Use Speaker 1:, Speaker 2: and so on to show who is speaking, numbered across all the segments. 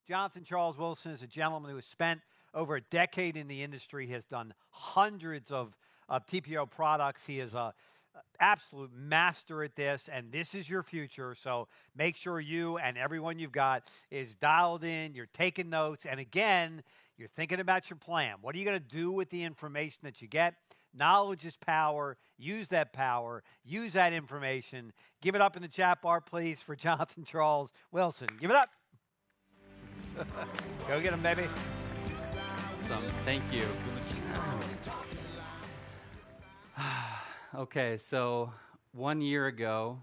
Speaker 1: Jonathan Charles Wilson is a gentleman who has spent over a decade in the industry, has done hundreds of TPO products. He is a absolute master at this, and this is your future. So make sure you and everyone you've got is dialed in, you're taking notes, and again, you're thinking about your plan. What are you going to do with the information that you get? Knowledge is power. Use that power. Use that information. Give it up in the chat bar, please, for Jonathan Charles Wilson. Give it up. Go get him, baby.
Speaker 2: Awesome. Thank you. Okay, so 1 year ago,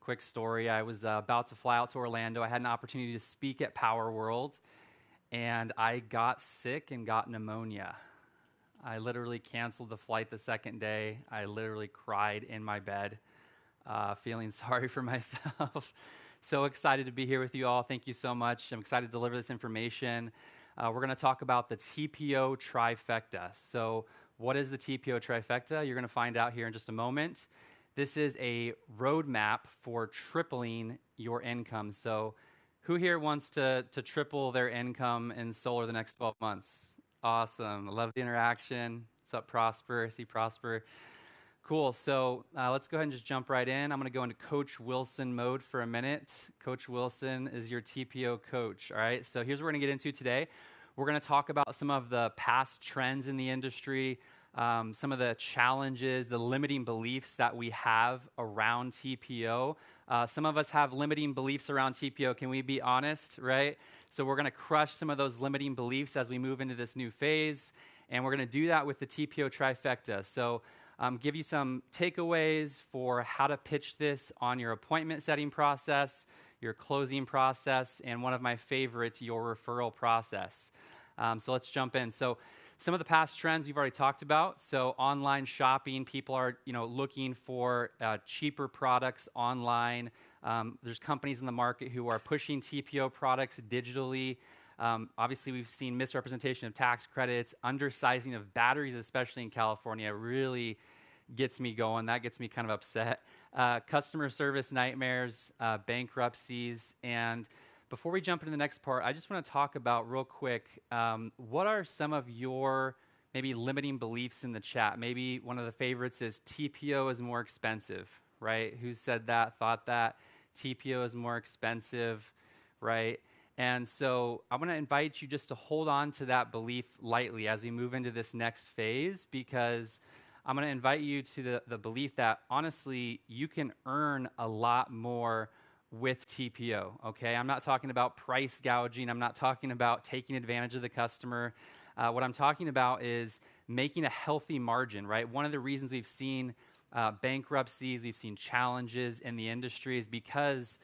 Speaker 2: quick story, I was about to fly out to Orlando. I had an opportunity to speak at Powur World, and I got sick and got pneumonia. I literally canceled the flight the second day. I literally cried in my bed, feeling sorry for myself. So excited to be here with you all. Thank you so much. I'm excited to deliver this information. We're going to talk about the TPO Trifecta. So what is the TPO Trifecta? You're going to find out here in just a moment. This is a roadmap for tripling your income. So who here wants to triple their income in solar the next 12 months? Awesome. I love the interaction. What's up, Prosper? I see Prosper. Cool. So let's go ahead and just jump right in. I'm going to go into Coach Wilson mode for a minute. Coach Wilson is your TPO coach. All right. So here's what we're going to get into today. We're going to talk about some of the past trends in the industry, some of the challenges, the limiting beliefs that we have around TPO. Some of us have limiting beliefs around TPO. Can we be honest, right? So we're going to crush some of those limiting beliefs as we move into this new phase, and we're going to do that with the TPO Trifecta. So give you some takeaways for how to pitch this on your appointment setting process, your closing process, and one of my favorites, your referral process. So let's jump in. So some of the past trends we've already talked about. So online shopping, people are looking for cheaper products online. There's companies in the market who are pushing TPO products digitally. Obviously, we've seen misrepresentation of tax credits, undersizing of batteries, especially in California, really gets me going. That gets me kind of upset. Customer service nightmares, bankruptcies. And before we jump into the next part, I just want to talk about real quick, what are some of your maybe limiting beliefs in the chat? Maybe one of the favorites is TPO is more expensive, right? Who said that, thought that? TPO is more expensive, right? And so I'm going to invite you just to hold on to that belief lightly as we move into this next phase, because I'm going to invite you to the belief that, honestly, you can earn a lot more with TPO, okay? I'm not talking about price gouging. I'm not talking about taking advantage of the customer. What I'm talking about is making a healthy margin, right? One of the reasons we've seen bankruptcies, we've seen challenges in the industry is because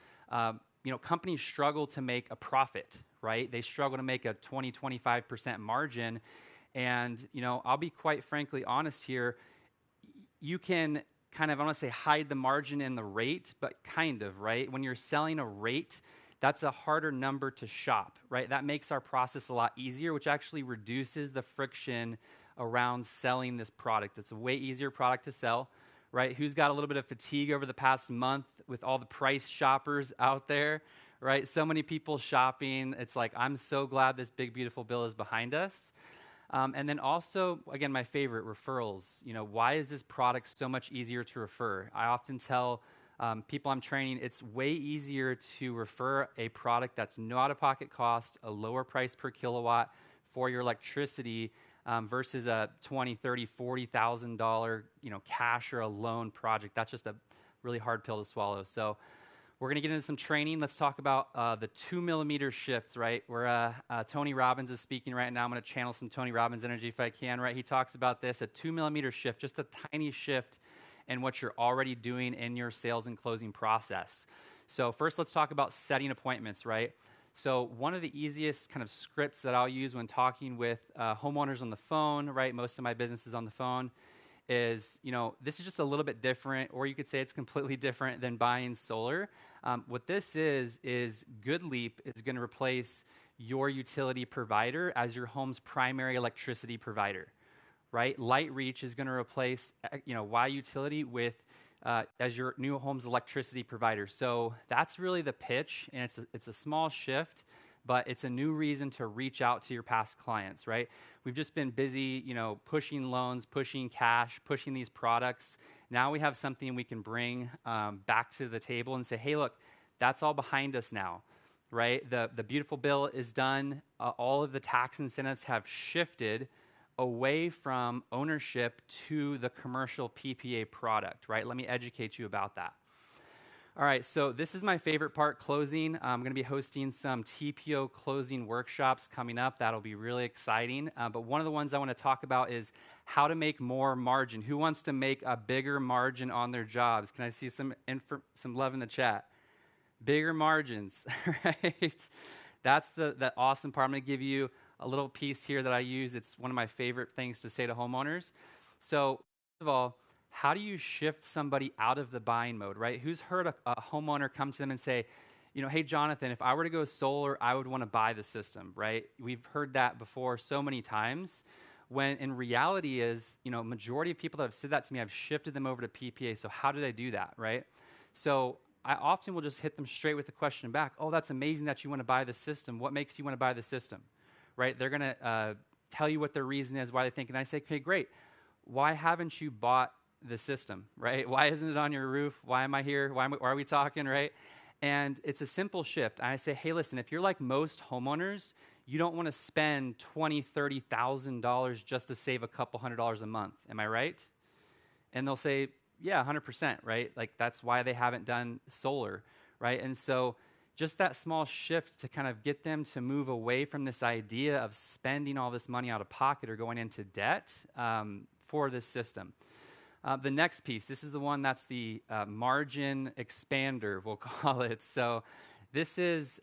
Speaker 2: companies struggle to make a profit, right? They struggle to make a 20-25% margin. And, I'll be quite frankly honest here. You can kind of, I want to say hide the margin in the rate, but kind of, right? When you're selling a rate, that's a harder number to shop, right? That makes our process a lot easier, which actually reduces the friction around selling this product. It's a way easier product to sell, right? Who's got a little bit of fatigue over the past month with all the price shoppers out there, right? So many people shopping. It's like, I'm so glad this big, beautiful bill is behind us. And then also, again, my favorite, referrals. Why is this product so much easier to refer? I often tell people I'm training, it's way easier to refer a product that's no out-of-pocket cost, a lower price per kilowatt for your electricity versus a $20,000, $30,000, $40,000, cash or a loan project. That's just a really hard pill to swallow. So we're going to get into some training. Let's talk about the 2-millimeter shifts, right? Where Tony Robbins is speaking right now. I'm going to channel some Tony Robbins energy if I can, right? He talks about this, a 2-millimeter shift, just a tiny shift in what you're already doing in your sales and closing process. So first, let's talk about setting appointments, right? So one of the easiest kind of scripts that I'll use when talking with homeowners on the phone, right? Most of my business is on the phone. Is, this is just a little bit different, or you could say it's completely different than buying solar. What this is GoodLeap is going to replace your utility provider as your home's primary electricity provider, right? LightReach is going to replace, Y Utility with as your new home's electricity provider. So that's really the pitch, and it's a small shift, but it's a new reason to reach out to your past clients, right? We've just been busy, pushing loans, pushing cash, pushing these products. Now we have something we can bring back to the table and say, hey, look, that's all behind us now, right? The beautiful bill is done. All of the tax incentives have shifted away from ownership to the commercial PPA product, right? Let me educate you about that. All right, so this is my favorite part, closing. I'm going to be hosting some TPO closing workshops coming up. That'll be really exciting. But one of the ones I want to talk about is how to make more margin. Who wants to make a bigger margin on their jobs? Can I see some love in the chat? Bigger margins, right? That's the awesome part. I'm going to give you a little piece here that I use. It's one of my favorite things to say to homeowners. So, first of all, how do you shift somebody out of the buying mode, right? Who's heard a homeowner come to them and say, hey, Jonathan, if I were to go solar, I would want to buy the system, right? We've heard that before so many times, when in reality is, majority of people that have said that to me, I've shifted them over to PPA. So how did I do that, right? So I often will just hit them straight with the question back, oh, that's amazing that you want to buy the system. What makes you want to buy the system, right? They're going to tell you what their reason is, why they think, and I say, okay, great. Why haven't you bought the system, right? Why isn't it on your roof? Why am I here? Why are we talking, right? And it's a simple shift. I say, hey, listen, if you're like most homeowners, you don't want to spend $20,000, $30,000 just to save a couple $100 a month. Am I right? And they'll say, yeah, 100%, right? Like that's why they haven't done solar, right? And so just that small shift to kind of get them to move away from this idea of spending all this money out of pocket or going into debt for this system. The next piece, this is the one that's the margin expander, we'll call it. So this is,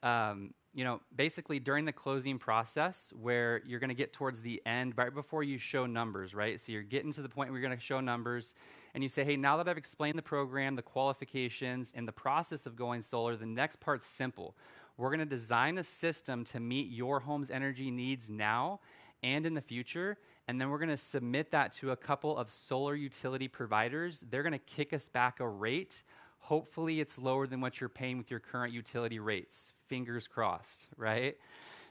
Speaker 2: basically during the closing process where you're going to get towards the end, right before you show numbers, right? So you're getting to the point where you're going to show numbers, and you say, hey, now that I've explained the program, the qualifications, and the process of going solar, the next part's simple. We're going to design a system to meet your home's energy needs now and in the future, and then we're going to submit that to a couple of solar utility providers. They're going to kick us back a rate. Hopefully it's lower than what you're paying with your current utility rates. Fingers crossed, right?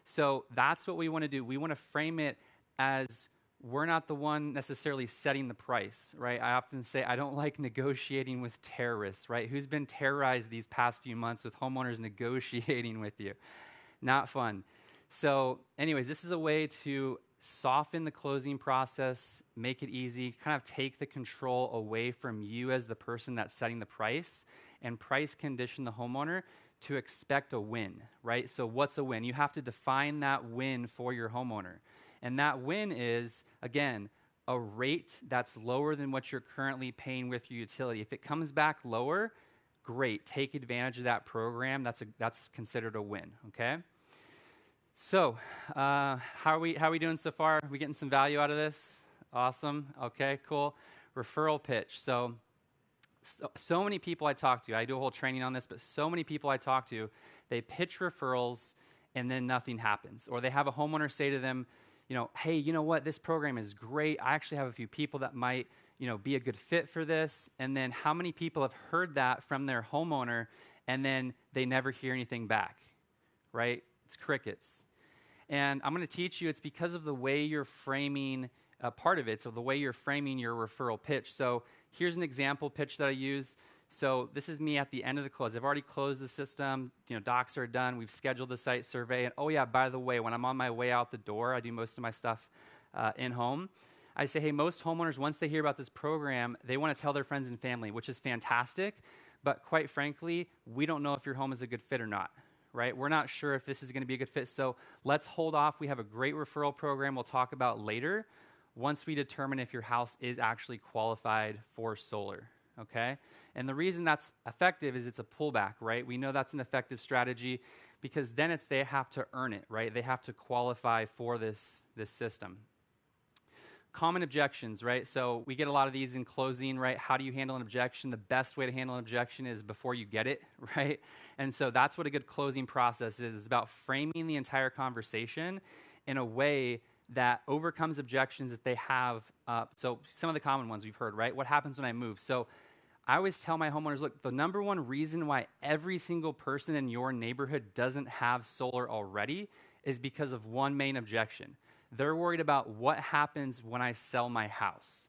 Speaker 2: So that's what we want to do. We want to frame it as we're not the one necessarily setting the price, right? I often say I don't like negotiating with terrorists, right? Who's been terrorized these past few months with homeowners negotiating with you? Not fun. So anyways, this is a way to soften the closing process, make it easy, kind of take the control away from you as the person that's setting the price, and price condition the homeowner to expect a win, right? So what's a win? You have to define that win for your homeowner. And that win is, again, a rate that's lower than what you're currently paying with your utility. If it comes back lower, great. Take advantage of that program. That's considered a win, okay? So, how are we doing so far? Are we getting some value out of this? Awesome. Okay, cool. Referral pitch. So many people I talk to, I do a whole training on this, but so many people I talk to, they pitch referrals and then nothing happens. Or they have a homeowner say to them, hey, you know what? This program is great. I actually have a few people that might, be a good fit for this. And then how many people have heard that from their homeowner and then they never hear anything back, right? It's crickets. And I'm going to teach you, it's because of the way you're framing part of it, so the way you're framing your referral pitch. So here's an example pitch that I use. So this is me at the end of the close. I've already closed the system. Docs are done. We've scheduled the site survey. And oh yeah, by the way, when I'm on my way out the door, I do most of my stuff in home. I say, hey, most homeowners, once they hear about this program, they want to tell their friends and family, which is fantastic. But quite frankly, we don't know if your home is a good fit or not, right? We're not sure if this is going to be a good fit. So let's hold off. We have a great referral program we'll talk about later once we determine if your house is actually qualified for solar, okay? And the reason that's effective is it's a pullback, right? We know that's an effective strategy because then they have to earn it, right? They have to qualify for this system. Common objections, right? So we get a lot of these in closing, right? How do you handle an objection? The best way to handle an objection is before you get it, right? And so that's what a good closing process is. It's about framing the entire conversation in a way that overcomes objections that they have. So some of the common ones we've heard, right? What happens when I move? So I always tell my homeowners, look, the number one reason why every single person in your neighborhood doesn't have solar already is because of one main objection. They're worried about what happens when I sell my house.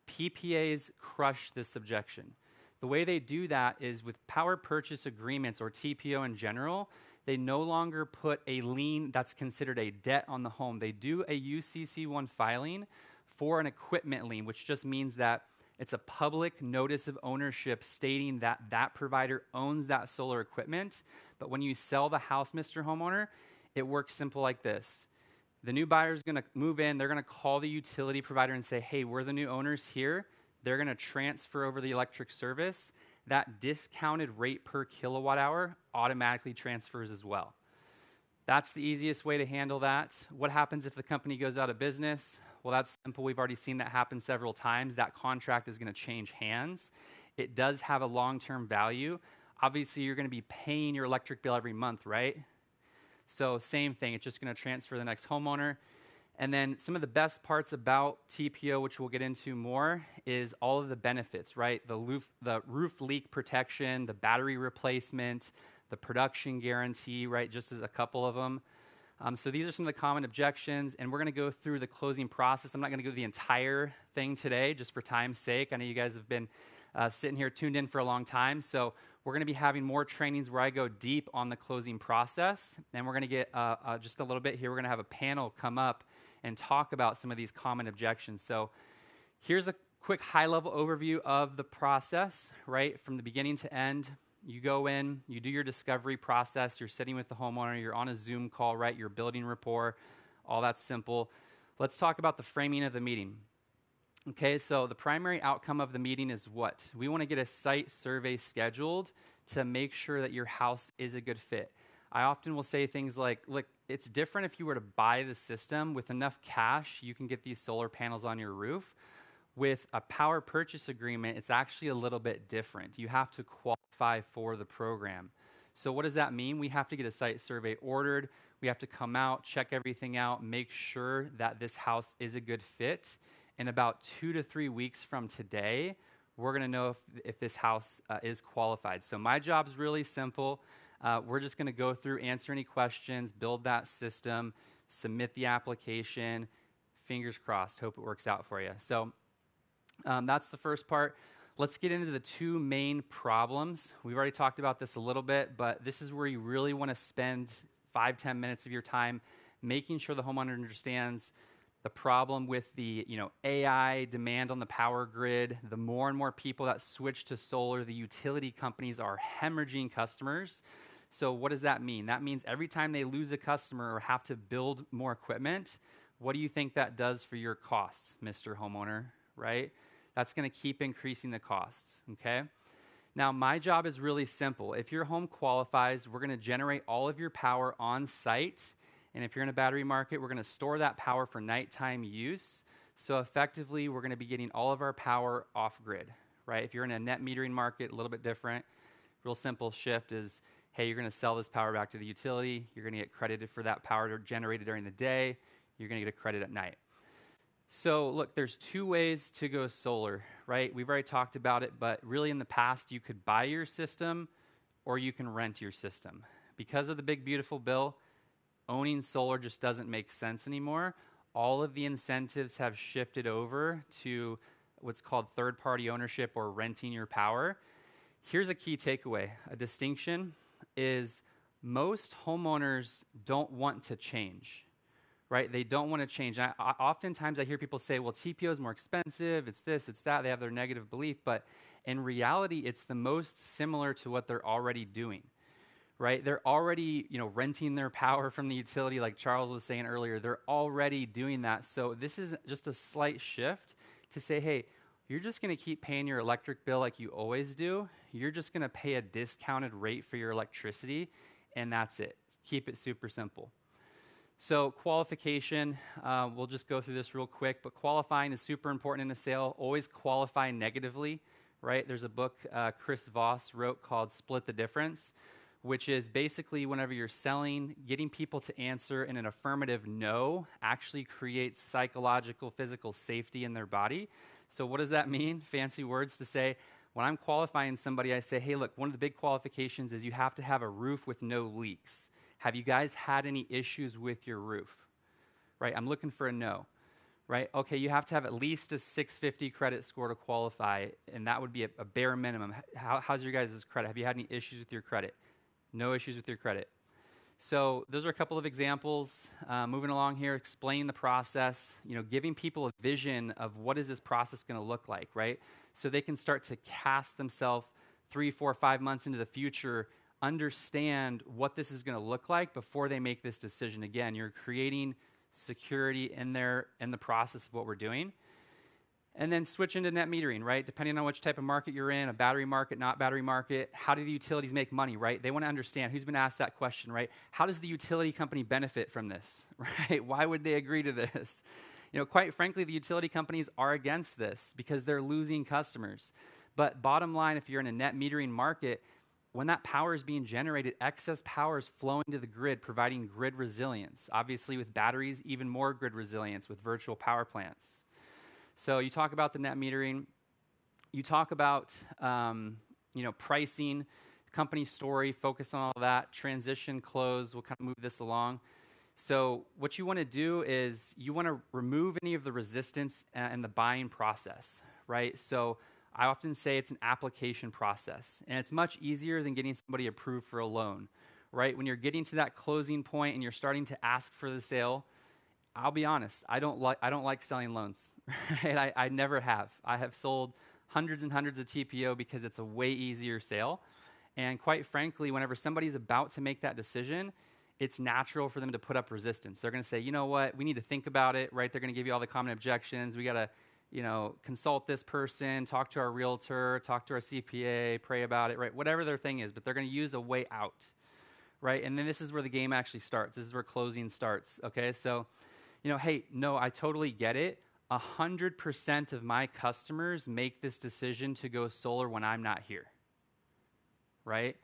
Speaker 2: PPAs crush this objection. The way they do that is with power purchase agreements, or TPO in general, they no longer put a lien that's considered a debt on the home. They do a UCC1 filing for an equipment lien, which just means that it's a public notice of ownership stating that that provider owns that solar equipment. But when you sell the house, Mr. Homeowner, it works simple like this. The new buyer is going to move in. They're going to call the utility provider and say, hey, we're the new owners here. They're going to transfer over the electric service. That discounted rate per kilowatt hour automatically transfers as well. That's the easiest way to handle that. What happens if the company goes out of business? Well, that's simple. We've already seen that happen several times. That contract is going to change hands. It does have a long-term value. Obviously, you're going to be paying your electric bill every month, right? So same thing. It's just going to transfer to the next homeowner. And then some of the best parts about TPO, which we'll get into more, is all of the benefits, right? The roof leak protection, the battery replacement, the production guarantee, right? Just as a couple of them. So these are some of the common objections, and we're going to go through the closing process. I'm not going to go through the entire thing today, just for time's sake. I know you guys have been sitting here tuned in for a long time, so we're going to be having more trainings where I go deep on the closing process, and we're going to get just a little bit here. We're going to have a panel come up and talk about some of these common objections. So here's a quick high-level overview of the process, right, from the beginning to end. You go in, you do your discovery process, you're sitting with the homeowner, you're on a Zoom call, right? You're building rapport, all that's simple. Let's talk about the framing of the meeting. Okay, so the primary outcome of the meeting is what? We want to get a site survey scheduled to make sure that your house is a good fit. I often will say things like, look, it's different if you were to buy the system. With enough cash, you can get these solar panels on your roof. With a power purchase agreement, it's actually a little bit different. You have to qualify for the program. So what does that mean? We have to get a site survey ordered. We have to come out, check everything out, make sure that this house is a good fit. In about 2 to 3 weeks from today, we're going to know if this house is qualified. So my job is really simple. We're just going to go through, answer any questions, build that system, submit the application. Fingers crossed. Hope it works out for you. So that's the first part. Let's get into the two main problems. We've already talked about this a little bit, but this is where you really want to spend 5-10 minutes of your time making sure the homeowner understands the problem with the AI demand on the power grid. The more and more people that switch to solar, the utility companies are hemorrhaging customers. So what does that mean? That means every time they lose a customer or have to build more equipment, what do you think that does for your costs, Mr. Homeowner, right? That's going to keep increasing the costs, okay? Now, my job is really simple. If your home qualifies, we're going to generate all of your power on site. And if you're in a battery market, we're going to store that power for nighttime use. So effectively, we're going to be getting all of our power off grid, right? If you're in a net metering market, a little bit different. Real simple shift is, hey, you're going to sell this power back to the utility. You're going to get credited for that power generated during the day. You're going to get a credit at night. So look, there's two ways to go solar, right? We've already talked about it, but really in the past, you could buy your system or you can rent your system. Because of the big, beautiful bill, owning solar just doesn't make sense anymore. All of the incentives have shifted over to what's called third-party ownership or renting your power. Here's a key takeaway. A distinction is most homeowners don't want to change. Right? They don't want to change. Oftentimes I hear people say, well, TPO is more expensive, it's this, it's that. They have their negative belief, but in reality, it's the most similar to what they're already doing, right? They're already, renting their power from the utility, like Charles was saying earlier. They're already doing that. So this is just a slight shift to say, hey, you're just going to keep paying your electric bill like you always do. You're just going to pay a discounted rate for your electricity, and that's it. Keep it super simple. So qualification, we'll just go through this real quick, but qualifying is super important in a sale. Always qualify negatively, right? There's a book Chris Voss wrote called Split the Difference, which is basically whenever you're selling, getting people to answer in an affirmative no actually creates psychological, physical safety in their body. So what does that mean? Fancy words to say, When I'm qualifying somebody, I say, hey, look, one of the big qualifications is you have to have a roof with no leaks. Have you guys had any issues with your roof? Right? I'm looking for a no. Right? Okay, you have to have at least a 650 credit score to qualify, and that would be a bare minimum. How's your guys' credit? Have you had any issues with your credit? No issues with your credit. So those are a couple of examples. Moving along here, explain the process, giving people a vision of what is this process going to look like, right? So they can start to cast themselves 3, 4, 5 months into the future, understand what this is going to look like before they make this decision. Again, you're creating security in the process of what we're doing. And then switch into net metering, right? Depending on which type of market you're in, a battery market, not battery market, how do the utilities make money, right? They want to understand, who's been asked that question, right? How does the utility company benefit from this, right? Why would they agree to this? Quite frankly, the utility companies are against this because they're losing customers. But bottom line, if you're in a net metering market, when that power is being generated, excess power is flowing to the grid, providing grid resilience. Obviously, with batteries, even more grid resilience with virtual power plants. So you talk about the net metering, you talk about pricing, company story, focus on all that, transition, close, we'll kind of move this along. So what you want to do is you want to remove any of the resistance in the buying process, right? So I often say it's an application process, and it's much easier than getting somebody approved for a loan, right? When you're getting to that closing point and you're starting to ask for the sale, I'll be honest, I don't like selling loans, right? I never have. I have sold hundreds and hundreds of TPO because it's a way easier sale. And quite frankly, whenever somebody's about to make that decision, it's natural for them to put up resistance. They're going to say, you know what, we need to think about it, right? They're going to give you all the common objections. We got to, consult this person, talk to our realtor, talk to our CPA, pray about it, right? Whatever their thing is, but they're going to use a way out, right? And then this is where the game actually starts. This is where closing starts, okay? So, hey, no, I totally get it. 100% of my customers make this decision to go solar when I'm not here, right?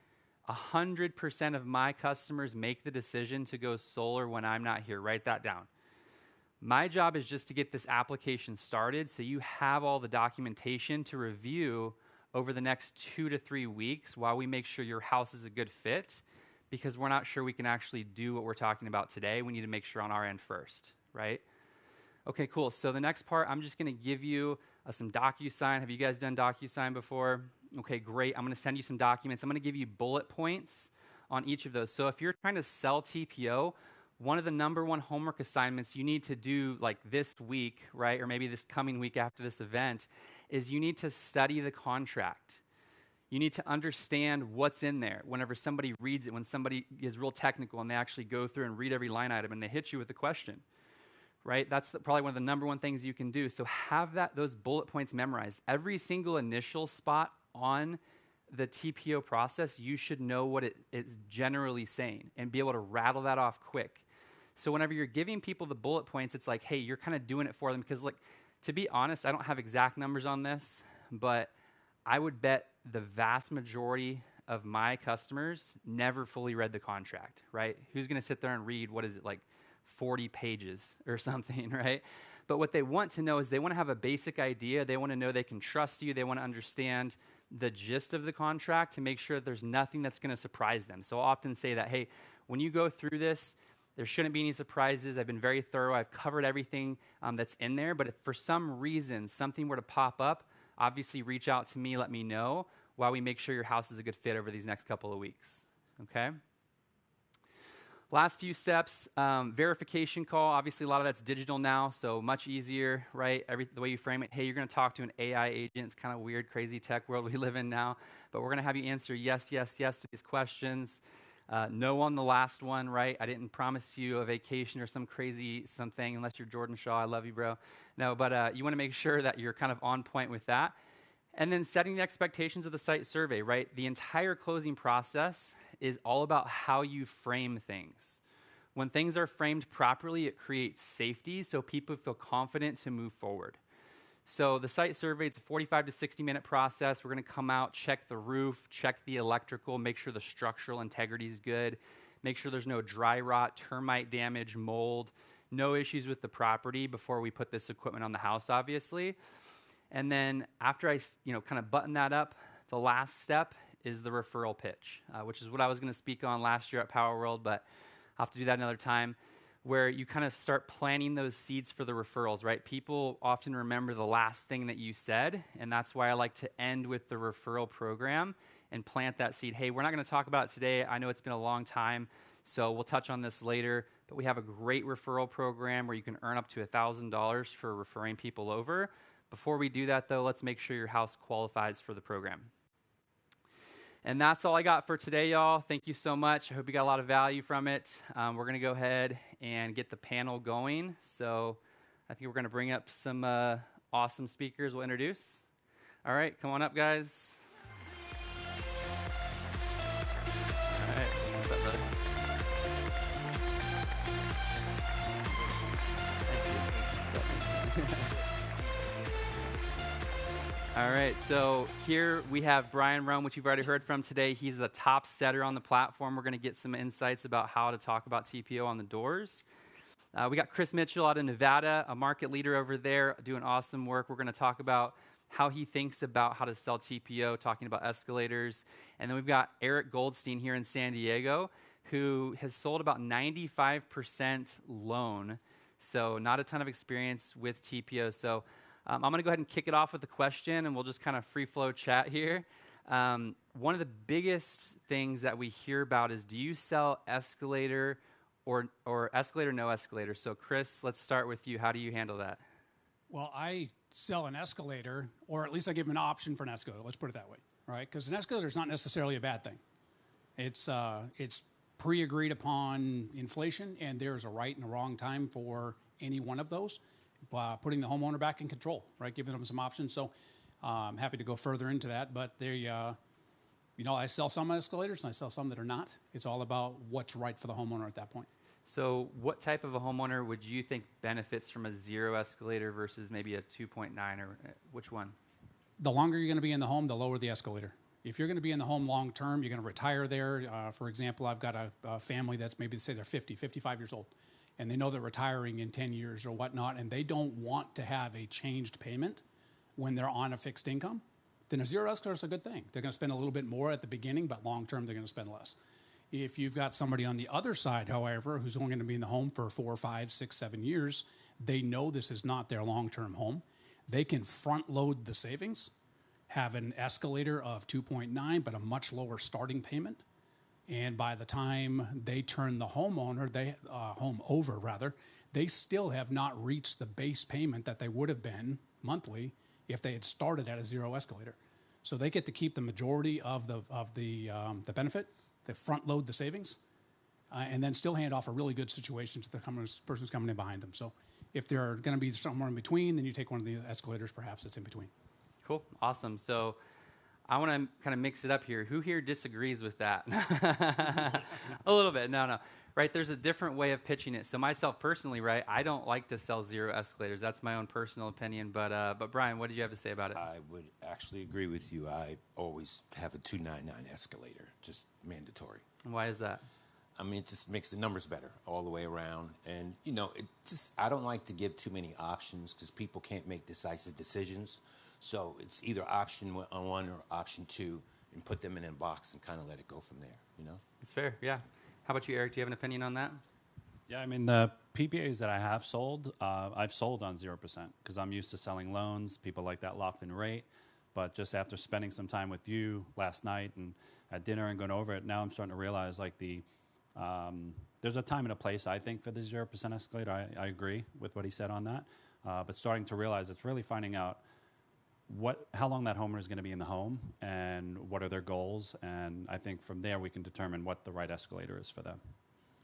Speaker 2: 100% of my customers make the decision to go solar when I'm not here. Write that down. My job is just to get this application started so you have all the documentation to review over the next 2 to 3 weeks while we make sure your house is a good fit, because we're not sure we can actually do what we're talking about today. We need to make sure on our end first, right? Okay, cool. So the next part, I'm just going to give you some DocuSign. Have you guys done DocuSign before? Okay, great. I'm going to send you some documents. I'm going to give you bullet points on each of those. So if you're trying to sell TPO, one of the number one homework assignments you need to do like this week, right, or maybe this coming week after this event, is you need to study the contract. You need to understand what's in there. Whenever somebody reads it, when somebody is real technical and they actually go through and read every line item and they hit you with a question, right? That's probably one of the number one things you can do. So have those bullet points memorized. Every single initial spot on the TPO process, you should know what it is generally saying and be able to rattle that off quick. So whenever you're giving people the bullet points, it's like, hey, you're kind of doing it for them. Because look, to be honest, I don't have exact numbers on this, but I would bet the vast majority of my customers never fully read the contract, right? Who's going to sit there and read, 40 pages or something, right? But what they want to know is they want to have a basic idea. They want to know they can trust you. They want to understand the gist of the contract to make sure that there's nothing that's going to surprise them. So I'll often say that, hey, when you go through this, there shouldn't be any surprises. I've been very thorough. I've covered everything that's in there. But if for some reason something were to pop up, obviously reach out to me, let me know, while we make sure your house is a good fit over these next couple of weeks, okay? Last few steps, verification call. Obviously, a lot of that's digital now, so much easier, right? The way you frame it, hey, you're going to talk to an AI agent. It's kind of weird, crazy tech world we live in now, but we're going to have you answer yes, yes, yes to these questions. No on the last one, right? I didn't promise you a vacation or some crazy something, unless you're Jordan Shaw. I love you, bro. No, but you want to make sure that you're kind of on point with that. And then setting the expectations of the site survey, right? The entire closing process is all about how you frame things. When things are framed properly, it creates safety so people feel confident to move forward. So the site survey, it's a 45 to 60-minute process. We're going to come out, check the roof, check the electrical, make sure the structural integrity is good, make sure there's no dry rot, termite damage, mold, no issues with the property before we put this equipment on the house, obviously. And then after I kind of button that up, the last step is the referral pitch, which is what I was going to speak on last year at Powur World, but I'll have to do that another time, where you kind of start planting those seeds for the referrals, right? People often remember the last thing that you said, and that's why I like to end with the referral program and plant that seed. Hey, we're not going to talk about it today. I know it's been a long time, so we'll touch on this later, but we have a great referral program where you can earn up to $1,000 for referring people over. Before we do that, though, let's make sure your house qualifies for the program. And that's all I got for today, y'all. Thank you so much. I hope you got a lot of value from it. We're going to go ahead and get the panel going. So I think we're going to bring up some awesome speakers we'll introduce. All right, come on up, guys. All right, what's up, brother? Thank you. All right, so here we have Brian Rome, which you've already heard from today. He's the top setter on the platform. We're going to get some insights about how to talk about TPO on the doors. We got Chris Mitchell out of Nevada, a market leader over there, doing awesome work. We're going to talk about how he thinks about how to sell TPO, talking about escalators. And then we've got Eric Goldstein here in San Diego, who has sold about 95% loan, so not a ton of experience with TPO. So I'm going to go ahead and kick it off with a question, and we'll just kind of free-flow chat here. One of the biggest things that we hear about is, do you sell escalator or escalator, no escalator? So, Chris, let's start with you. How do you handle that?
Speaker 3: Well, I sell an escalator, or at least I give them an option for an escalator. Let's put it that way, right? Because an escalator is not necessarily a bad thing. It's pre-agreed upon inflation, and there's a right and a wrong time for any one of those. Putting the homeowner back in control, right? Giving them some options. So I'm happy to go further into that. But I sell some escalators and I sell some that are not. It's all about what's right for the homeowner at that point.
Speaker 2: So what type of a homeowner would you think benefits from a 0 escalator versus maybe a 2.9, or which one?
Speaker 3: The longer you're going to be in the home, the lower the escalator. If you're going to be in the home long term, you're going to retire there. For example, I've got a family that's maybe, say they're 50, 55 years old, and they know they're retiring in 10 years or whatnot, and they don't want to have a changed payment when they're on a fixed income, then a 0 escalator is a good thing. They're going to spend a little bit more at the beginning, but long term, they're going to spend less. If you've got somebody on the other side, however, who's only going to be in the home for 4, 5, 6, 7 years, they know this is not their long-term home. They can front load the savings, have an escalator of 2.9, but a much lower starting payment. And by the time they turn the home over, they still have not reached the base payment that they would have been monthly if they had started at a 0 escalator. So they get to keep the majority of the benefit. They front load the savings, and then still hand off a really good situation to the person who's coming in behind them. So if they're going to be somewhere in between, then you take one of the escalators, perhaps that's in between.
Speaker 2: Cool, awesome. So I want to kind of mix it up here. Who here disagrees with that? A little bit. No. Right, there's a different way of pitching it. So myself personally, right, I don't like to sell 0 escalators. That's my own personal opinion. But Brian, what did you have to say about it?
Speaker 4: I would actually agree with you. I always have a 299 escalator, just mandatory.
Speaker 2: And why is that?
Speaker 4: I mean, it just makes the numbers better all the way around. And, I don't like to give too many options because people can't make decisive decisions. So it's either option 1 or option 2, and put them in a box and kind of let it go from there,
Speaker 2: It's fair, yeah. How about you, Eric? Do you have an opinion on that?
Speaker 5: Yeah, I mean, the PPAs that I have sold, I've sold on 0% because I'm used to selling loans. People like that locked-in rate. But just after spending some time with you last night and at dinner and going over it, now I'm starting to realize, there's a time and a place, I think, for the 0% escalator. I agree with what he said on that. But starting to realize it's really finding out how long that homeowner is going to be in the home and what are their goals. And I think from there we can determine what the right escalator is for them.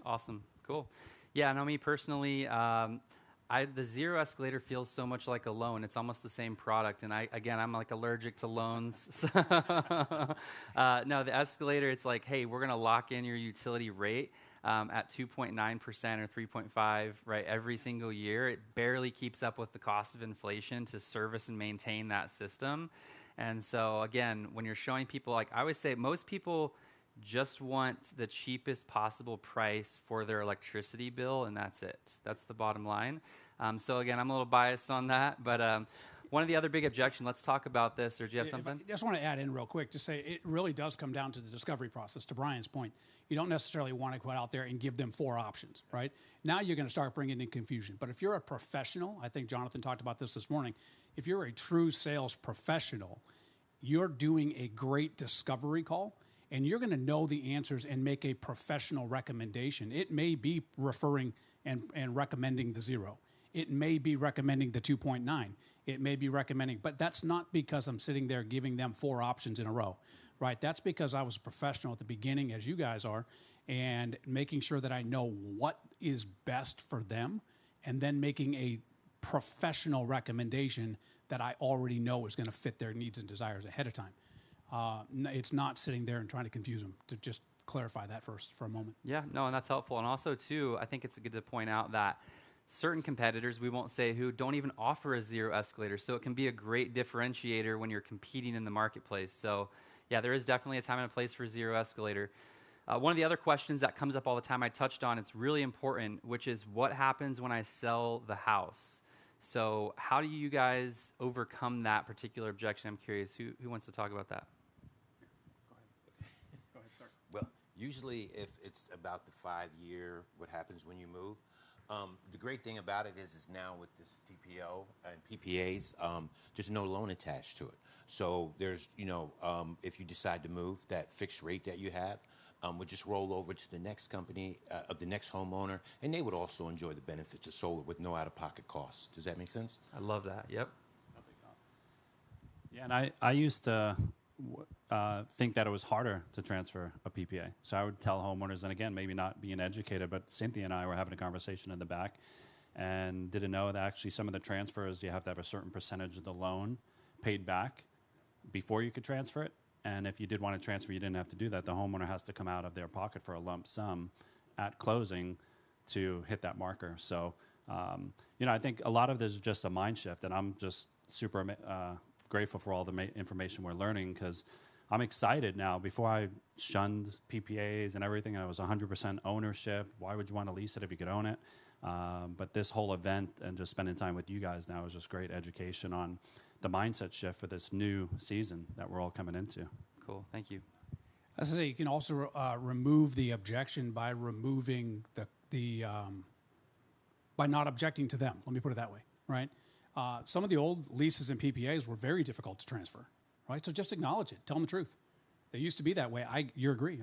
Speaker 2: Awesome. Cool. Yeah, no, me personally, the 0 escalator feels so much like a loan. It's almost the same product. And I'm like allergic to loans. No, the escalator, it's like, hey, we're going to lock in your utility rate at 2.9% or 3.5, right, every single year. It barely keeps up with the cost of inflation to service and maintain that system. And so, again, when you're showing people, I always say, most people just want the cheapest possible price for their electricity bill, and that's it. That's the bottom line. So, again, I'm a little biased on that, but One of the other big objections, let's talk about this, or do you have
Speaker 3: If
Speaker 2: something?
Speaker 3: I just want to add in real quick, just say it really does come down to the discovery process, to Brian's point. You don't necessarily want to go out there and give them 4 options, right? Now you're going to start bringing in confusion. But if you're a professional, I think Jonathan talked about this morning, if you're a true sales professional, you're doing a great discovery call, and you're going to know the answers and make a professional recommendation. It may be referring and recommending the 0. It may be recommending the 2.9. It may be recommending, but that's not because I'm sitting there giving them 4 options in a row, right? That's because I was a professional at the beginning, as you guys are, and making sure that I know what is best for them, and then making a professional recommendation that I already know is going to fit their needs and desires ahead of time. It's not sitting there and trying to confuse them. To just clarify that first for a moment.
Speaker 2: Yeah, no, and that's helpful. And also, too, I think it's good to point out that certain competitors, we won't say who, don't even offer a 0 escalator. So it can be a great differentiator when you're competing in the marketplace. So yeah, there is definitely a time and a place for 0 escalator. One of the other questions that comes up all the time I touched on, it's really important, which is what happens when I sell the house? So how do you guys overcome that particular objection? I'm curious. Who wants to talk about that?
Speaker 3: Go ahead, start.
Speaker 4: Well, usually if it's about the 5-year, what happens when you move, the great thing about it is now with this TPO and PPAs, there's no loan attached to it. So there's, if you decide to move, that fixed rate that you have would just roll over to the next company, of the next homeowner, and they would also enjoy the benefits of solar with no out-of-pocket costs. Does that make sense?
Speaker 2: I love that. Yep.
Speaker 5: Yeah, and I used to think that it was harder to transfer a PPA. So I would tell homeowners, and again, maybe not being educated, but Cynthia and I were having a conversation in the back and didn't know that actually some of the transfers, you have to have a certain percentage of the loan paid back before you could transfer it. And if you did want to transfer, you didn't have to do that. The homeowner has to come out of their pocket for a lump sum at closing to hit that marker. So, I think a lot of this is just a mind shift, and I'm just super grateful for all the information we're learning, because I'm excited now. Before I shunned PPAs and everything, I was 100% ownership. Why would you want to lease it if you could own it? But this whole event and just spending time with you guys now is just great education on the mindset shift for this new season that we're all coming into.
Speaker 2: Cool. Thank you.
Speaker 3: As I say, you can also remove the objection by removing by not objecting to them. Let me put it that way, right? Some of the old leases and PPAs were very difficult to transfer, right? So just acknowledge it. Tell them the truth. They used to be that way. I agree.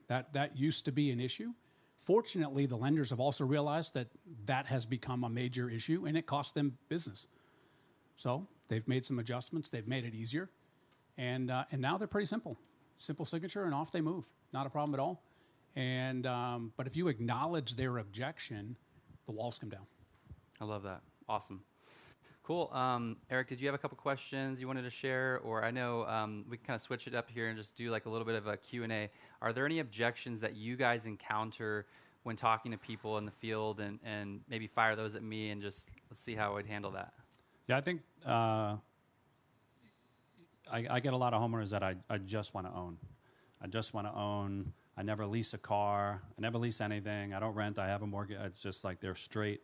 Speaker 3: That used to be an issue. Fortunately, the lenders have also realized that has become a major issue, and it costs them business. So they've made some adjustments. They've made it easier. And now they're pretty simple. Simple signature, and off they move. Not a problem at all. And but if you acknowledge their objection, the walls come down.
Speaker 2: I love that. Awesome. Cool. Eric, did you have a couple questions you wanted to share? Or I know we can kind of switch it up here and just do like a little bit of a Q&A. Are there any objections that you guys encounter when talking to people in the field, and maybe fire those at me and just let's see how I would handle that?
Speaker 5: Yeah, I think I get a lot of homeowners that I just want to own. I just want to own. I never lease a car. I never lease anything. I don't rent. I have a mortgage. It's just like they're straight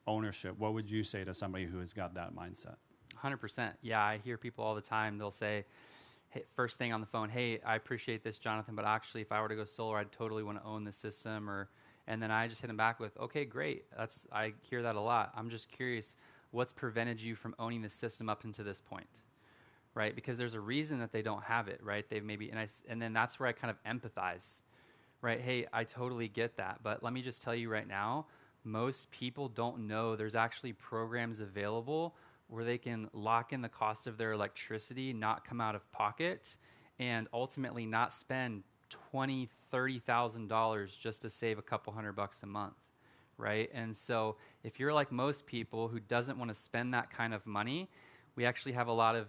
Speaker 5: ownership. What would you say to somebody who has got that mindset?
Speaker 2: 100%. Yeah, I hear people all the time. They'll say, hey, first thing on the phone, hey, I appreciate this, Jonathan, but actually if I were to go solar, I'd totally want to own the system. And then I just hit them back with, okay, great. I hear that a lot. I'm just curious, what's prevented you from owning the system up until this point? Right? Because there's a reason that they don't have it, right? They've maybe, and then that's where I kind of empathize, right? Hey, I totally get that, but let me just tell you right now, most people don't know there's actually programs available where they can lock in the cost of their electricity, not come out of pocket, and ultimately not spend $20,000, $30,000 just to save a couple $100 a month, right? And so if you're like most people who doesn't want to spend that kind of money, we actually have a lot of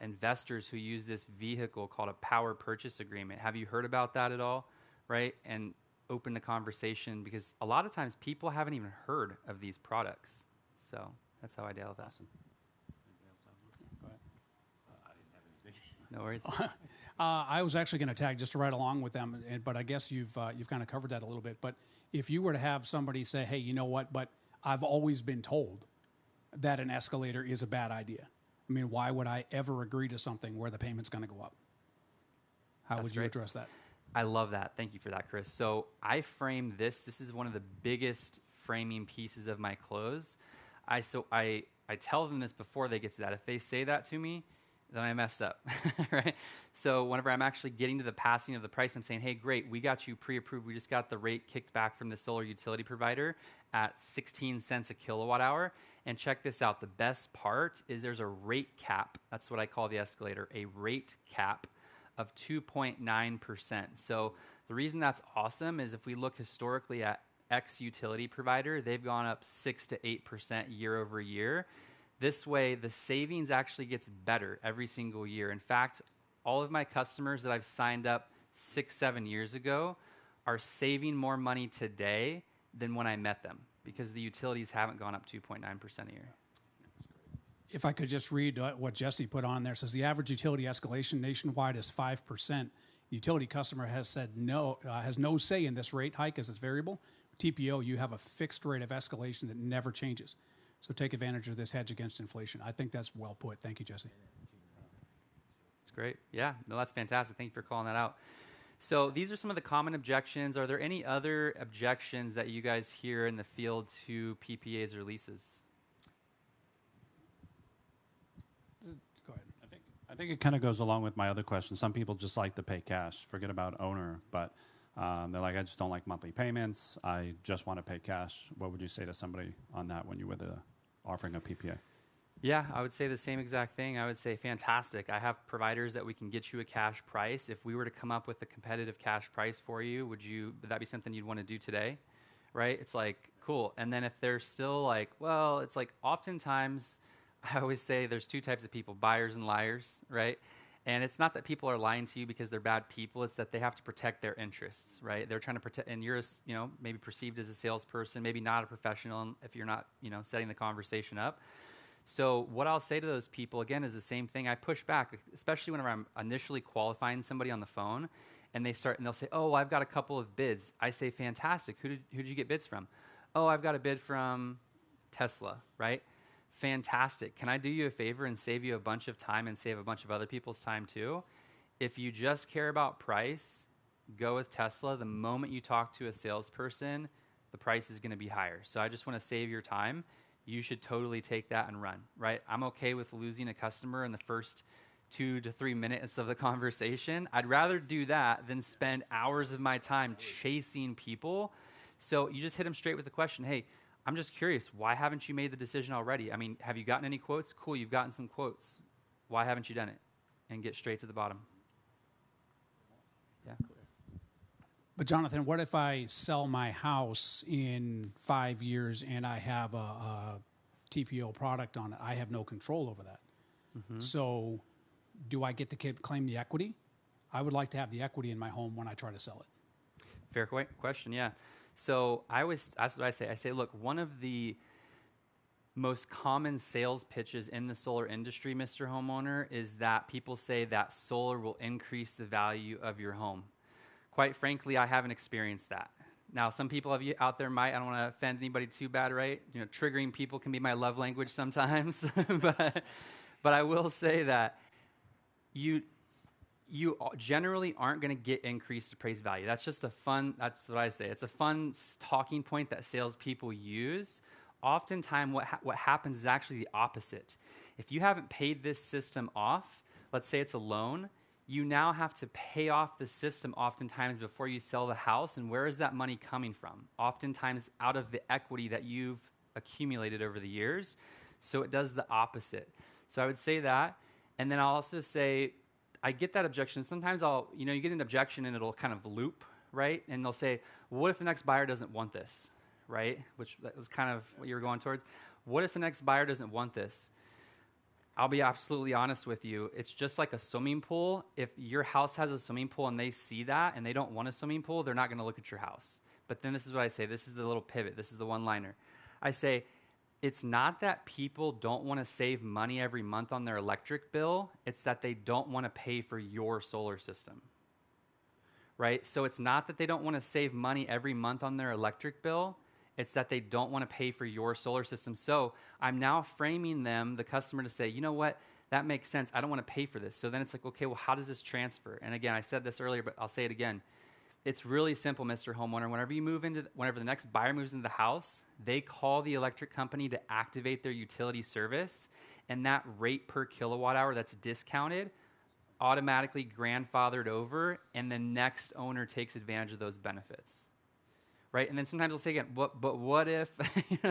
Speaker 2: investors who use this vehicle called a Powur purchase agreement. Have you heard about that at all, right? And open the conversation, because a lot of times people haven't even heard of these products. So that's how I deal with that.
Speaker 5: Awesome.
Speaker 3: Go ahead.
Speaker 4: I didn't have anything.
Speaker 2: No worries.
Speaker 3: I was actually going to tag just to ride along with them, but I guess you've kind of covered that a little bit. But if you were to have somebody say, hey, you know what, but I've always been told that an escalator is a bad idea, I mean, why would I ever agree to something where the payment's going to go up? How
Speaker 2: That's
Speaker 3: would you
Speaker 2: great.
Speaker 3: address that?
Speaker 2: I love that. Thank you for that, Chris. So I frame this. This is one of the biggest framing pieces of my close. I tell them this before they get to that. If they say that to me, then I messed up, right? So whenever I'm actually getting to the passing of the price, I'm saying, hey, great, we got you pre-approved. We just got the rate kicked back from the solar utility provider at 16 cents a kilowatt hour. And check this out. The best part is there's a rate cap. That's what I call the escalator, a rate cap of 2.9%. So the reason that's awesome is if we look historically at X utility provider, they've gone up 6 to 8% year over year. This way, the savings actually gets better every single year. In fact, all of my customers that I've signed up 6, 7 years ago are saving more money today than when I met them because the utilities haven't gone up 2.9% a year.
Speaker 3: If I could just read what Jesse put on there, it says the average utility escalation nationwide is 5%. Utility customer has said has no say in this rate hike as it's variable. TPO, you have a fixed rate of escalation that never changes. So take advantage of this hedge against inflation. I think that's well put. Thank you, Jesse.
Speaker 2: That's great. Yeah, no, that's fantastic. Thank you for calling that out. So these are some of the common objections. Are there any other objections that you guys hear in the field to PPAs or leases?
Speaker 3: Go ahead.
Speaker 5: I think it kind of goes along with my other question. Some people just like to pay cash, forget about owner, but they're like, I just don't like monthly payments. I just want to pay cash. What would you say to somebody on that when you were offering a PPA?
Speaker 2: Yeah, I would say the same exact thing. I would say, fantastic. I have providers that we can get you a cash price. If we were to come up with a competitive cash price for you, would that be something you'd want to do today? Right? It's like, cool. And then if they're still like, well, it's like oftentimes I always say there's two types of people, buyers and liars, right? And it's not that people are lying to you because they're bad people. It's that they have to protect their interests, right? They're trying to protect, and you're, maybe perceived as a salesperson, maybe not a professional if you're not, setting the conversation up. So what I'll say to those people, again, is the same thing. I push back, especially whenever I'm initially qualifying somebody on the phone, and they'll say, oh, I've got a couple of bids. I say, fantastic. Who did you get bids from? Oh, I've got a bid from Tesla, right? Fantastic. Can I do you a favor and save you a bunch of time and save a bunch of other people's time too? If you just care about price, go with Tesla. The moment you talk to a salesperson, the price is going to be higher. So I just want to save your time. You should totally take that and run, right? I'm okay with losing a customer in the first 2 to 3 minutes of the conversation. I'd rather do that than spend hours of my time chasing people. So you just hit them straight with the question, hey, I'm just curious, why haven't you made the decision already? I mean, have you gotten any quotes? Cool, you've gotten some quotes. Why haven't you done it? And get straight to the bottom. Yeah.
Speaker 3: But Jonathan, what if I sell my house in 5 years and I have a TPO product on it? I have no control over that. Mm-hmm. So do I get to claim the equity? I would like to have the equity in my home when I try to sell it.
Speaker 2: Fair question, yeah. So that's what I say. I say, look, one of the most common sales pitches in the solar industry, Mr. Homeowner, is that people say that solar will increase the value of your home. Quite frankly, I haven't experienced that. Now, some people of you out there might. I don't want to offend anybody too bad, right? Triggering people can be my love language sometimes. but I will say that you generally aren't going to get increased appraised value. That's just that's what I say. It's a fun talking point that salespeople use. Oftentimes, what happens is actually the opposite. If you haven't paid this system off, let's say it's a loan, you now have to pay off the system oftentimes before you sell the house. And where is that money coming from? Oftentimes out of the equity that you've accumulated over the years. So it does the opposite. So I would say that. And then I'll also say, I get that objection. Sometimes you get an objection and it'll kind of loop, right? And they'll say, well, what if the next buyer doesn't want this, right? Which was kind of what you were going towards. What if the next buyer doesn't want this? I'll be absolutely honest with you. It's just like a swimming pool. If your house has a swimming pool and they see that and they don't want a swimming pool, they're not going to look at your house. But then this is what I say. This is the little pivot. This is the one-liner. I say, it's not that people don't want to save money every month on their electric bill. It's that they don't want to pay for your solar system, right? So it's not that they don't want to save money every month on their electric bill. It's that they don't want to pay for your solar system. So I'm now framing the customer to say, you know what? that makes sense. I don't want to pay for this. So then it's like, okay, well, how does this transfer? And again, I said this earlier, but I'll say it again. It's really simple, Mr. Homeowner. Whenever the next buyer moves into the house, they call the electric company to activate their utility service, and that rate per kilowatt hour that's discounted automatically grandfathered over, and the next owner takes advantage of those benefits, right? And then sometimes they'll say again, but what if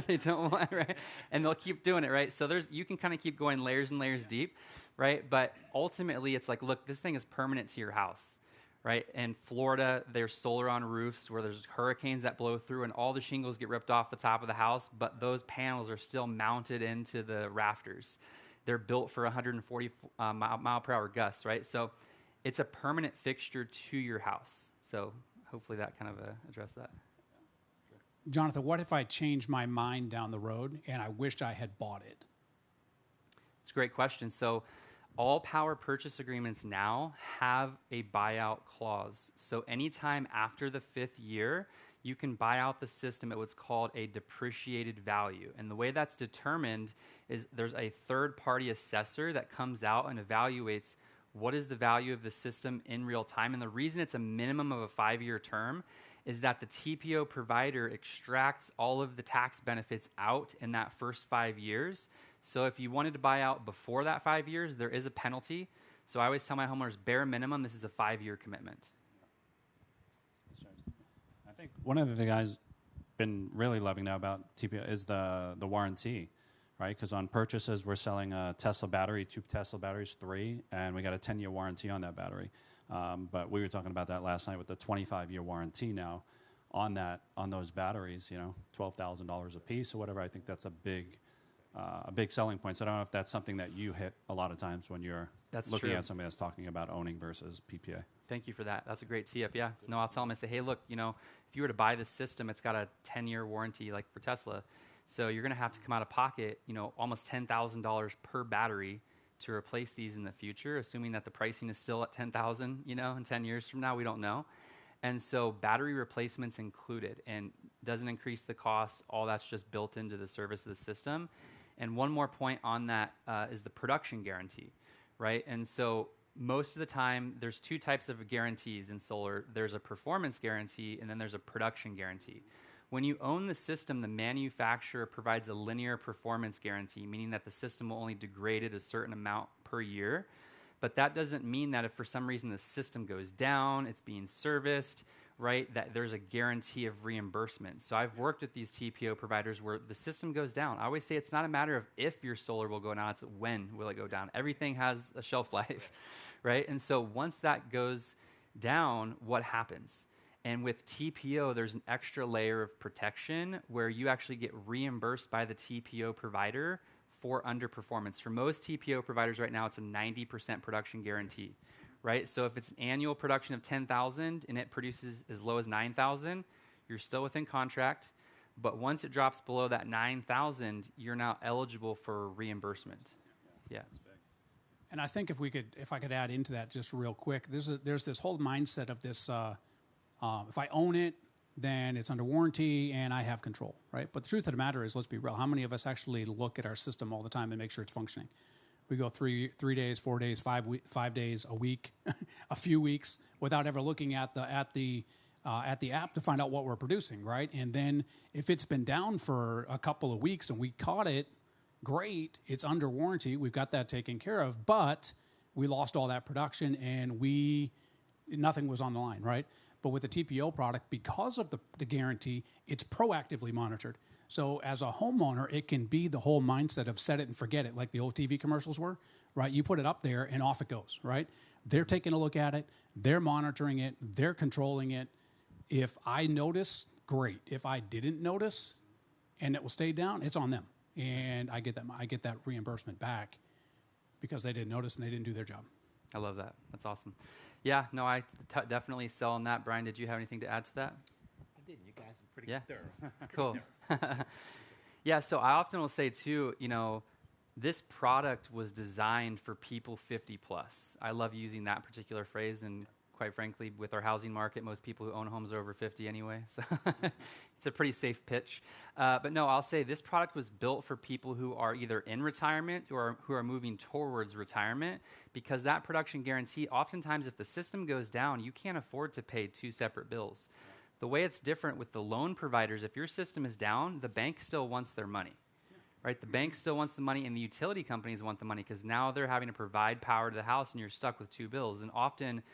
Speaker 2: they don't want, right? And they'll keep doing it, right? So you can kind of keep going layers and layers deep, right? But ultimately, it's like, look, this thing is permanent to your house. Right? In Florida, there's solar on roofs where there's hurricanes that blow through and all the shingles get ripped off the top of the house, but those panels are still mounted into the rafters. They're built for 140 mile per hour gusts, right? So it's a permanent fixture to your house. So hopefully that kind of addressed that.
Speaker 3: Jonathan, what if I change my mind down the road and I wished I had bought it?
Speaker 2: It's a great question. So all power purchase agreements now have a buyout clause. So anytime after the 5th year, you can buy out the system at what's called a depreciated value. And the way that's determined is there's a third-party assessor that comes out and evaluates what is the value of the system in real time. And the reason it's a minimum of a 5-year term is that the TPO provider extracts all of the tax benefits out in that first 5 years. So if you wanted to buy out before that 5 years, there is a penalty. So I always tell my homeowners, bare minimum, this is a 5-year commitment.
Speaker 5: I think one of the things I've been really loving now about TPO is the warranty, right? Because on purchases, we're selling a Tesla battery, 2 Tesla batteries, 3, and we got a 10-year warranty on that battery. But we were talking about that last night with the 25-year warranty now on those batteries, $12,000 a piece or whatever. I think that's a big selling point. So I don't know if that's something that you hit a lot of times when you're looking at somebody that's talking about owning versus PPA.
Speaker 2: Thank you for that. That's a great tee-up, yeah. No, I'll tell them, I say, hey, look, if you were to buy this system, it's got a 10-year warranty like for Tesla. So you're going to have to come out of pocket, almost $10,000 per battery to replace these in the future, assuming that the pricing is still at $10,000, in 10 years from now, we don't know. And so battery replacement's included and doesn't increase the cost. All that's just built into the service of the system. And one more point on that is the production guarantee, right? And so most of the time, there's 2 types of guarantees in solar. There's a performance guarantee, and then there's a production guarantee. When you own the system, the manufacturer provides a linear performance guarantee, meaning that the system will only degrade at a certain amount per year. But that doesn't mean that if for some reason the system goes down, it's being serviced, right, that there's a guarantee of reimbursement. So I've worked with these TPO providers where the system goes down. I always say it's not a matter of if your solar will go down, it's when will it go down. Everything has a shelf life, right? And so once that goes down, what happens? And with TPO, there's an extra layer of protection where you actually get reimbursed by the TPO provider for underperformance. For most TPO providers right now, it's a 90% production guarantee, right? So if it's an annual production of 10,000 and it produces as low as 9,000, you're still within contract. But once it drops below that 9,000, you're now eligible for reimbursement. Yeah.
Speaker 3: And I think if I could add into that just real quick, there's this whole mindset of this. If I own it, then it's under warranty and I have control, right? But the truth of the matter is, let's be real. How many of us actually look at our system all the time and make sure it's functioning? We go 3 days, 4 days, 5 days, a week, a few weeks without ever looking at the app to find out what we're producing, right? And then if it's been down for a couple of weeks and we caught it, great, it's under warranty. We've got that taken care of, but we lost all that production and nothing was on the line, right? But with the TPO product, because of the guarantee, it's proactively monitored. So as a homeowner, it can be the whole mindset of set it and forget it, like the old TV commercials were, right? You put it up there and off it goes, right? They're taking a look at it. They're monitoring it. They're controlling it. If I notice, great. If I didn't notice and it will stay down, it's on them. And I get that reimbursement back because they didn't notice and they didn't do their job.
Speaker 2: I love that. That's awesome. Yeah, no, I definitely sell on that. Brian, did you have anything to add to that?
Speaker 6: I did. You guys are pretty thorough.
Speaker 2: Cool. Yeah, so I often will say too, this product was designed for people 50 plus. I love using that particular phrase, and quite frankly, with our housing market, most people who own homes are over 50 anyway. So it's a pretty safe pitch. But no, I'll say this product was built for people who are either in retirement or who are moving towards retirement, because that production guarantee, oftentimes if the system goes down, you can't afford to pay two separate bills. The way it's different with the loan providers, if your system is down, the bank still wants their money. Right? The bank still wants the money, and the utility companies want the money, because now they're having to provide power to the house and you're stuck with two bills. And often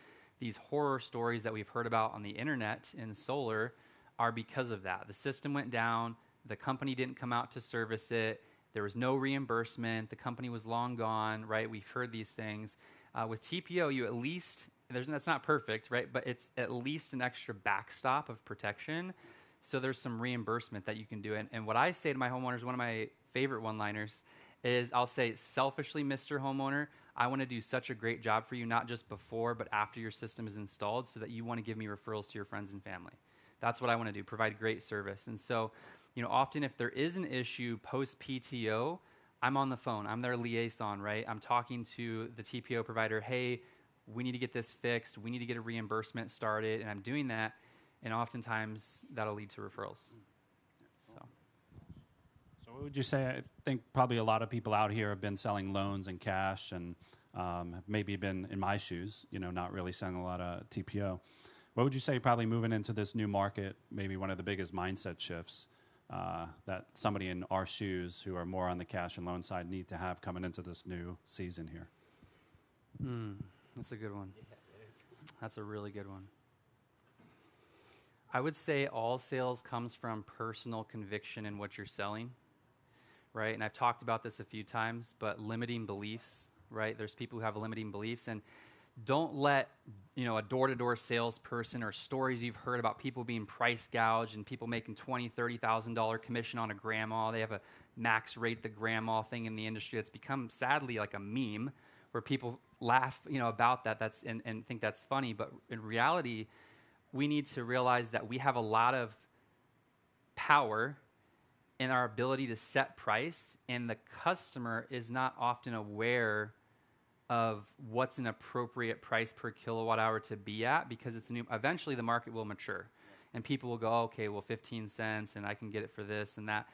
Speaker 2: these horror stories that we've heard about on the internet in solar are because of that. The system went down, the company didn't come out to service it, there was no reimbursement, the company was long gone, right? We've heard these things. With TPO, you at least, that's not perfect, right? But it's at least an extra backstop of protection. So there's some reimbursement that you can do. And what I say to my homeowners, one of my favorite one-liners is, I'll say, selfishly, Mr. Homeowner, I want to do such a great job for you, not just before, but after your system is installed, so that you want to give me referrals to your friends and family. That's what I want to do, provide great service. And so, often if there is an issue post-PTO, I'm on the phone. I'm their liaison, right? I'm talking to the TPO provider, hey, we need to get this fixed. We need to get a reimbursement started. And I'm doing that. And oftentimes that'll lead to referrals.
Speaker 5: So what would you say? I think probably a lot of people out here have been selling loans and cash, and have maybe been in my shoes, not really selling a lot of TPO. What would you say probably moving into this new market, maybe one of the biggest mindset shifts that somebody in our shoes who are more on the cash and loan side need to have coming into this new season here?
Speaker 2: That's a good one. That's a really good one. I would say all sales comes from personal conviction in what you're selling, right? And I've talked about this a few times, but limiting beliefs, right? There's people who have limiting beliefs, and don't let, a door-to-door salesperson or stories you've heard about people being price gouged and people making $20,000, $30,000 commission on a grandma. They have a max rate the grandma thing in the industry. It's become, sadly, like a meme where people laugh, about that and think that's funny. But in reality, we need to realize that we have a lot of power in our ability to set price, and the customer is not often aware of what's an appropriate price per kilowatt hour to be at, because it's new. Eventually the market will mature and people will go, okay, well, 15 cents and I can get it for this and that.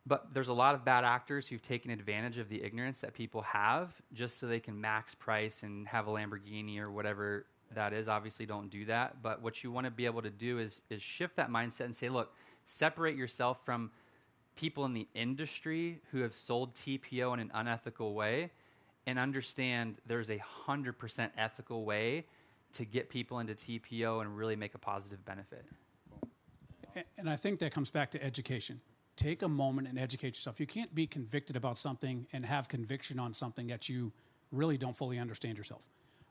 Speaker 2: But there's a lot of bad actors who've taken advantage of the ignorance that people have just so they can max price and have a Lamborghini or whatever that is. Obviously don't do that. But what you want to be able to do is shift that mindset and say, look, separate yourself from people in the industry who have sold TPO in an unethical way, and understand there's 100% ethical way to get people into TPO and really make a positive benefit.
Speaker 3: And I think that comes back to education. Take a moment and educate yourself. You can't be convicted about something and have conviction on something that you really don't fully understand yourself,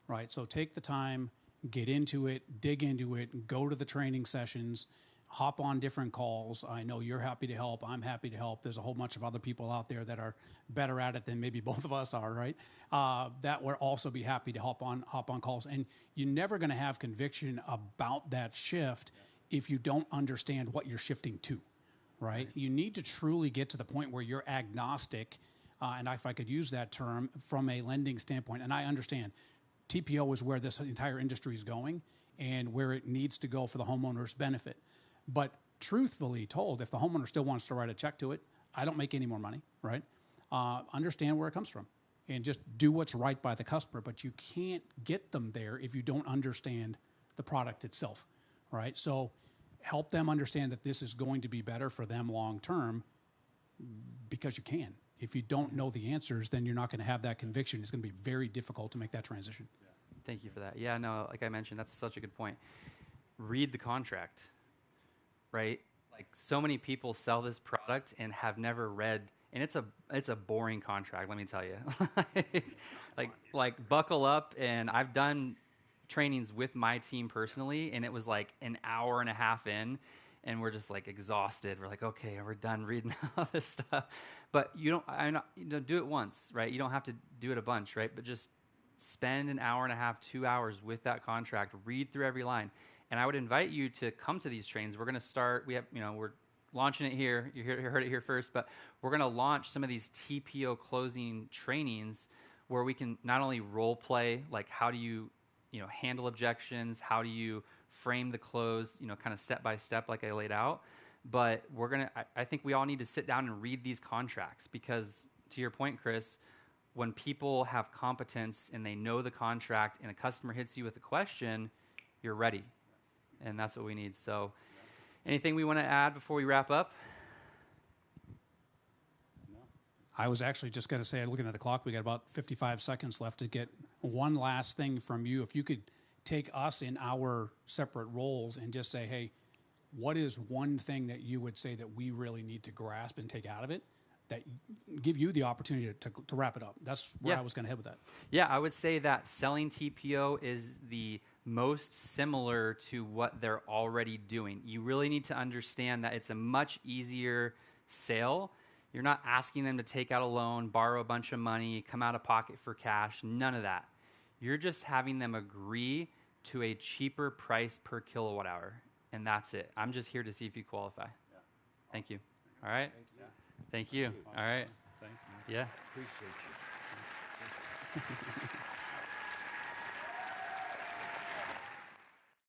Speaker 3: right? So take the time, get into it, dig into it, go to the training sessions, hop on different calls. I know you're happy to help. I'm happy to help. There's a whole bunch of other people out there that are better at it than maybe both of us are, right? That would also be happy to hop on calls. And you're never going to have conviction about that shift if you don't understand what you're shifting to, right? You need to truly get to the point where you're agnostic, and if I could use that term, from a lending standpoint. And I understand TPO is where this entire industry is going and where it needs to go for the homeowner's benefit. But truthfully told, if the homeowner still wants to write a check to it, I don't make any more money, right? Understand where it comes from and just do what's right by the customer. But you can't get them there if you don't understand the product itself, right? So help them understand that this is going to be better for them long term, because you can. If you don't know the answers, then you're not going to have that conviction. It's going to be very difficult to make that transition.
Speaker 2: Thank you for that. Yeah, no, like I mentioned, that's such a good point. Read the contract. Right? Like, so many people sell this product and have never read, and it's a boring contract, let me tell you. like buckle up. And I've done trainings with my team personally, and it was like an hour and a half in, and we're just like exhausted. We're like, okay, we're done reading all this stuff. But you don't do it once, right? You don't have to do it a bunch, right? But just spend an hour and a half, 2 hours with that contract, read through every line. And I would invite you to come to these trainings. We're going to start, we're launching it here. You heard it here first, but we're going to launch some of these TPO closing trainings where we can not only role play, like how do you, handle objections? How do you frame the close, kind of step by step like I laid out? But I think we all need to sit down and read these contracts because, to your point, Chris, when people have competence and they know the contract and a customer hits you with a question, you're ready. And that's what we need. So anything we want to add before we wrap up?
Speaker 3: I was actually just going to say, looking at the clock, we got about 55 seconds left to get one last thing from you. If you could take us in our separate roles and just say, hey, what is one thing that you would say that we really need to grasp and take out of it that give you the opportunity to wrap it up? That's where I was going to head with that.
Speaker 2: Yeah, I would say that selling TPO is the most similar to what they're already doing. You really need to understand that it's a much easier sale. You're not asking them to take out a loan, borrow a bunch of money, come out of pocket for cash, none of that. You're just having them agree to a cheaper price per kilowatt hour, and that's it. I'm just here to see if you qualify. Yeah. Thank you. All right? Thank you. All right.
Speaker 5: Thanks, man.
Speaker 2: Yeah.
Speaker 1: Appreciate you.